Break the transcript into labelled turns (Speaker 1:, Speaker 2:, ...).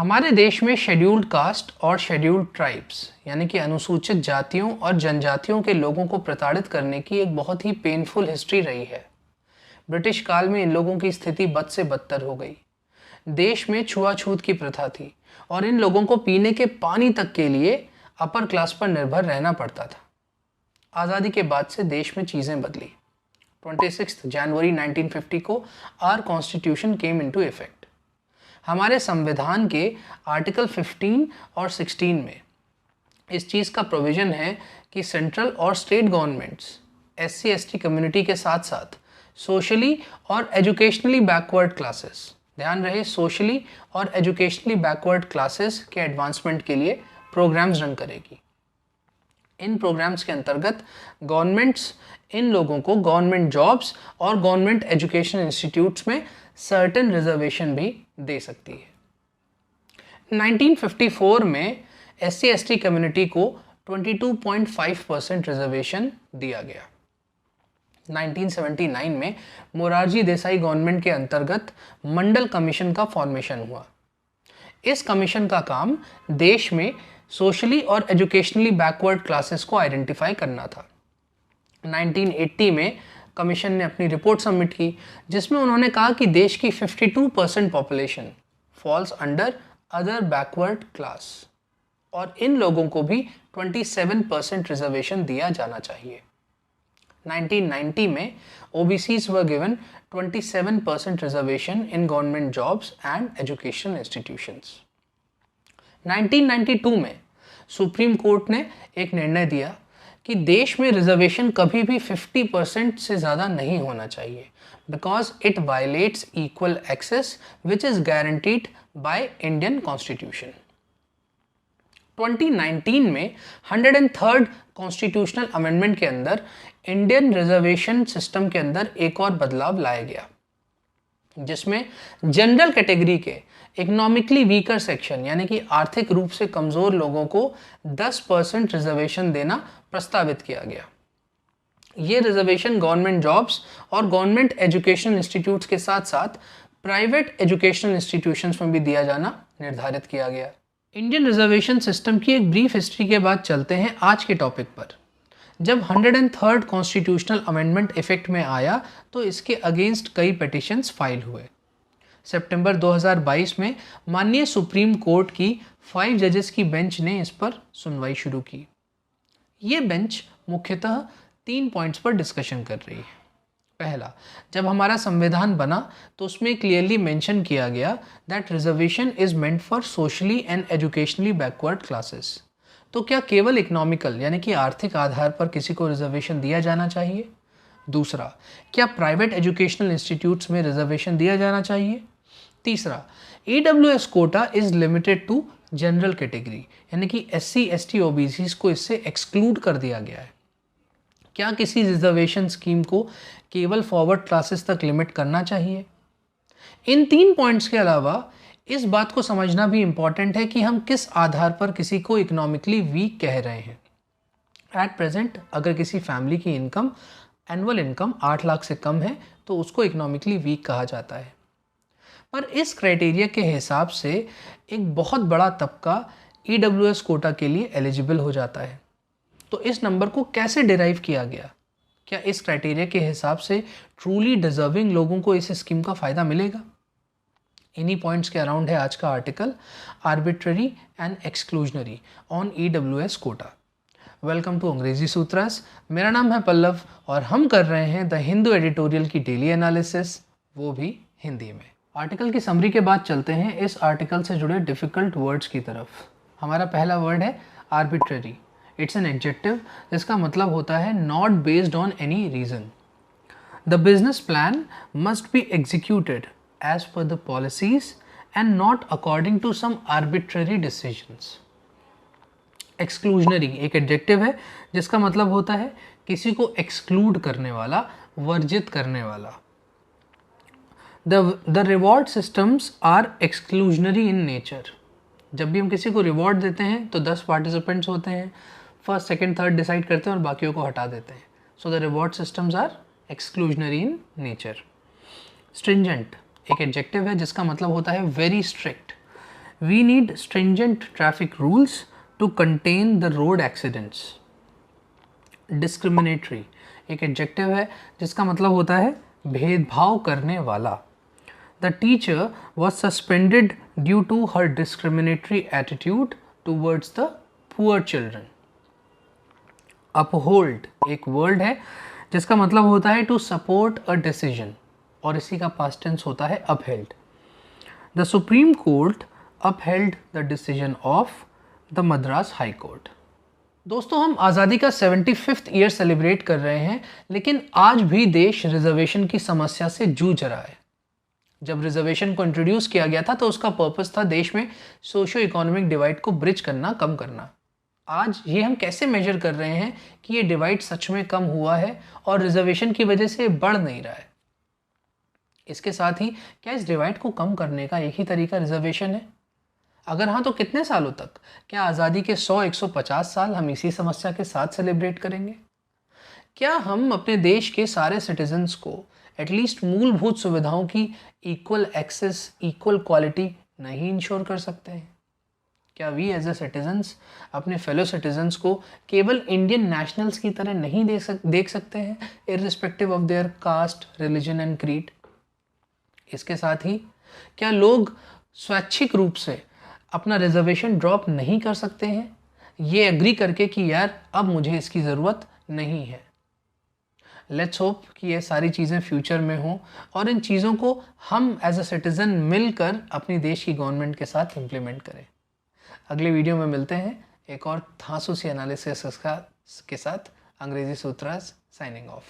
Speaker 1: हमारे देश में शेड्यूल्ड कास्ट और शेड्यूल्ड ट्राइब्स यानी कि अनुसूचित जातियों और जनजातियों के लोगों को प्रताड़ित करने की एक बहुत ही पेनफुल हिस्ट्री रही है। ब्रिटिश काल में इन लोगों की स्थिति बद से बदतर हो गई। देश में छुआछूत की प्रथा थी और इन लोगों को पीने के पानी तक के लिए अपर क्लास पर निर्भर रहना पड़ता था। आज़ादी के बाद से देश में चीज़ें बदली। 26 जनवरी 1950 को our constitution came into effect. हमारे संविधान के आर्टिकल 15 और 16 में इस चीज़ का प्रोविज़न है कि सेंट्रल और स्टेट गवर्नमेंट्स SC/ST कम्युनिटी के साथ साथ सोशली और एजुकेशनली बैकवर्ड क्लासेस, ध्यान रहे सोशली और एजुकेशनली बैकवर्ड क्लासेस के एडवांसमेंट के लिए प्रोग्राम्स रन करेगी। इन प्रोग्राम्स के अंतर्गत गवर्नमेंट्स इन लोगों को गवर्नमेंट जॉब्स और गवर्नमेंट एजुकेशन इंस्टीट्यूट्स में सर्टेन रिजर्वेशन भी दे सकती है। 1954 में SC/ST कम्युनिटी को 22.5% रिजर्वेशन दिया गया। 1979 में मोरारजी देसाई गवर्नमेंट के अंतर्गत मंडल कमीशन का फॉर्मेशन हुआ। इस कमीशन का काम देश में सोशली और एजुकेशनली बैकवर्ड क्लासेस को आइडेंटिफाई करना था। 1980 में कमीशन ने अपनी रिपोर्ट सबमिट की जिसमें उन्होंने कहा कि देश की 52% population falls under other backward class और इन लोगों को भी 27% रिजर्वेशन दिया जाना चाहिए। 1990 में OBCs were given 27% reservation in government jobs and education institutions. 1992 में सुप्रीम कोर्ट ने एक निर्णय दिया कि देश में रिजर्वेशन कभी भी 50% से ज़्यादा नहीं होना चाहिए because it violates equal access which is guaranteed by Indian constitution. 2019 में 103rd कॉन्स्टिट्यूशनल अमेंडमेंट के अंदर इंडियन रिजर्वेशन सिस्टम के अंदर एक और बदलाव लाया गया जिसमें जनरल कैटेगरी के इकोनॉमिकली वीकर सेक्शन यानी कि आर्थिक रूप से कमज़ोर लोगों को 10% रिजर्वेशन देना प्रस्तावित किया गया। ये रिजर्वेशन गवर्नमेंट जॉब्स और गवर्नमेंट एजुकेशनल इंस्टीट्यूट्स के साथ साथ प्राइवेट एजुकेशनल इंस्टीट्यूशंस में भी दिया जाना निर्धारित किया गया। इंडियन रिजर्वेशन सिस्टम की एक ब्रीफ हिस्ट्री के बाद चलते हैं आज के टॉपिक पर। जब 103rd कॉन्स्टिट्यूशनल अमेंडमेंट इफेक्ट में आया तो इसके अगेंस्ट कई पिटिशंस फाइल हुए। सितंबर 2022 में माननीय सुप्रीम कोर्ट की 5 जजेस की बेंच ने इस पर सुनवाई शुरू की। ये बेंच मुख्यतः 3 पॉइंट्स पर डिस्कशन कर रही है। पहला, जब हमारा संविधान बना तो उसमें क्लियरली मेंशन किया गया that reservation is meant for socially and educationally backward classes. तो क्या केवल इकोनॉमिकल यानी कि आर्थिक आधार पर किसी को रिजर्वेशन दिया जाना चाहिए? दूसरा, क्या प्राइवेट एजुकेशनल इंस्टीट्यूट्स में रिजर्वेशन दिया जाना चाहिए? तीसरा, EWS quota is limited to general category यानी कि SC/ST OBCs को इससे एक्सक्लूड कर दिया गया है। क्या किसी रिजर्वेशन स्कीम को केवल फॉरवर्ड क्लासेस तक लिमिट करना चाहिए? इन 3 पॉइंट्स के अलावा इस बात को समझना भी इम्पॉर्टेंट है कि हम किस आधार पर किसी को इकोनॉमिकली वीक कह रहे हैं। एट प्रेजेंट अगर किसी फैमिली की इनकम एनुअल इनकम 8 लाख से कम है तो उसको इकोनॉमिकली वीक कहा जाता है। पर इस क्राइटेरिया के हिसाब से एक बहुत बड़ा तबका EWS कोटा के लिए एलिजिबल हो जाता है। तो इस नंबर को कैसे डिराइव किया गया? क्या इस क्राइटेरिया के हिसाब से ट्रूली डिजर्विंग लोगों को इस स्कीम का फ़ायदा मिलेगा? इन्हीं पॉइंट्स के अराउंड है आज का article, arbitrary and exclusionary on EWS quota. Welcome to Angrezi Sutras. मेरा नाम है पल्लव और हम कर रहे हैं द हिंदू एडिटोरियल की डेली एनालिसिस, वो भी हिंदी में। आर्टिकल की समरी के बाद चलते हैं इस आर्टिकल से जुड़े डिफ़िकल्ट वर्ड्स की तरफ। हमारा पहला वर्ड है आर्बिट्ररी। इट्स एन एडजेक्टिव जिसका मतलब होता है not based on any reason. The business plan must be executed as per the policies and not according to some arbitrary decisions. Exclusionary एक एडजेक्टिव है जिसका मतलब होता है किसी को एक्सक्लूड करने वाला, वर्जित करने वाला। The reward systems are exclusionary in nature. जब भी हम किसी को रिवॉर्ड देते हैं तो 10 पार्टिसिपेंट्स होते हैं, फर्स्ट सेकंड थर्ड डिसाइड करते हैं और बाकियों को हटा देते हैं। So the reward systems are exclusionary in nature. Stringent एक एडजेक्टिव है जिसका मतलब होता है very strict. We need stringent traffic rules to contain the road accidents. Discriminatory एक एडजेक्टिव है जिसका मतलब होता है भेदभाव करने वाला। The teacher was suspended due to her discriminatory attitude towards the poor children. Uphold एक वर्ड है जिसका मतलब होता है टू सपोर्ट अ डिसीजन, और इसी का पास्ट टेंस होता है upheld. The supreme court upheld the decision of the Madras high court. दोस्तों, हम आज़ादी का 75th ईयर सेलिब्रेट कर रहे हैं, लेकिन आज भी देश रिजर्वेशन की समस्या से जूझ रहा है। जब रिजर्वेशन को इंट्रोड्यूस किया गया था तो उसका पर्पस था देश में सोशियो इकोनॉमिक डिवाइड को ब्रिज करना, कम करना। आज ये हम कैसे मेजर कर रहे हैं कि ये डिवाइड सच में कम हुआ है और रिजर्वेशन की वजह से बढ़ नहीं रहा है? इसके साथ ही क्या इस डिवाइड को कम करने का एक ही तरीका रिजर्वेशन है? अगर हाँ, तो कितने सालों तक? क्या आज़ादी के 100-150 साल हम इसी समस्या के साथ सेलिब्रेट करेंगे? क्या हम अपने देश के सारे सिटीजन्स को एटलीस्ट मूलभूत सुविधाओं की इक्वल एक्सेस, इक्वल क्वालिटी नहीं इंश्योर कर सकते हैं? क्या वी एज ए सिटीजन्स अपने फेलो सिटीजन्स को केवल इंडियन नेशनल्स की तरह नहीं देख सकते हैं, irrespective of their caste, religion and creed? इसके साथ ही क्या लोग स्वैच्छिक रूप से अपना रिजर्वेशन ड्रॉप नहीं कर सकते हैं, ये एग्री करके कि यार अब मुझे इसकी ज़रूरत नहीं है? लेट्स होप कि ये सारी चीज़ें फ्यूचर में हों और इन चीज़ों को हम एज अ सिटीज़न मिलकर अपनी देश की गवर्नमेंट के साथ इम्प्लीमेंट करें। अगले वीडियो में मिलते हैं एक और धांसू सी एनालिसिस के साथ। अंग्रेजी सूत्रास साइनिंग ऑफ।